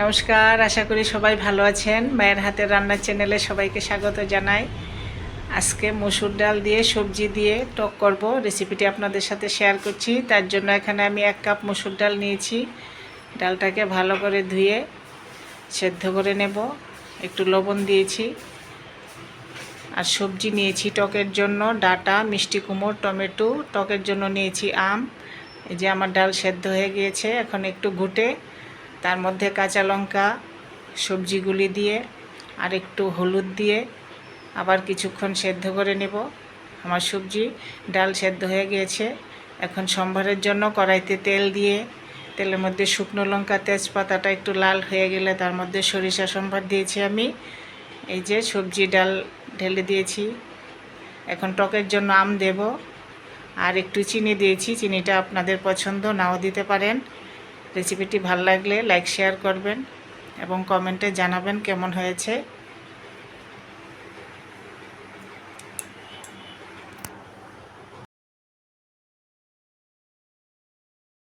নমস্কার, আশা করি সবাই ভালো আছেন। মায়ের হাতের রান্নার চ্যানেলে সবাইকে স্বাগত জানাই। আজকে মসুর ডাল দিয়ে সবজি দিয়ে টক করব, রেসিপিটি আপনাদের সাথে শেয়ার করছি। তার জন্য এখানে আমি 1 কাপ মসুর ডাল নিয়েছি। ডালটাকে ভালো করে ধুয়ে সেদ্ধ করে নেব। একটু লবণ দিয়েছি। আর সবজি নিয়েছি টকের জন্য ডাঁটা, মিষ্টি কুমড়ো, টমেটো। টকের জন্য নিয়েছি আম। এই যে আমার ডাল সেদ্ধ হয়ে গিয়েছে। এখন একটু ঘুটে তার মধ্যে কাঁচা লঙ্কা, সবজিগুলি দিয়ে আর একটু হলুদ দিয়ে আবার কিছুক্ষণ সেদ্ধ করে নেব। আমার সবজি ডাল সেদ্ধ হয়ে গিয়েছে। এখন সম্ভারের জন্য কড়াইতে তেল দিয়ে তেলের মধ্যে শুকনো লঙ্কা, তেজপাতাটা একটু লাল হয়ে গেলে তার মধ্যে সরিষা সম্ভার দিয়েছি আমি। এই যে সবজি ডাল ঢেলে দিয়েছি। এখন টকের জন্য আম দেব আর একটু চিনি দিয়েছি। চিনিটা আপনাদের পছন্দ নাও দিতে পারেন। রেসিপিটি ভালো লাগলে লাইক শেয়ার করবেন এবং কমেন্টে জানাবেন কেমন হয়েছে।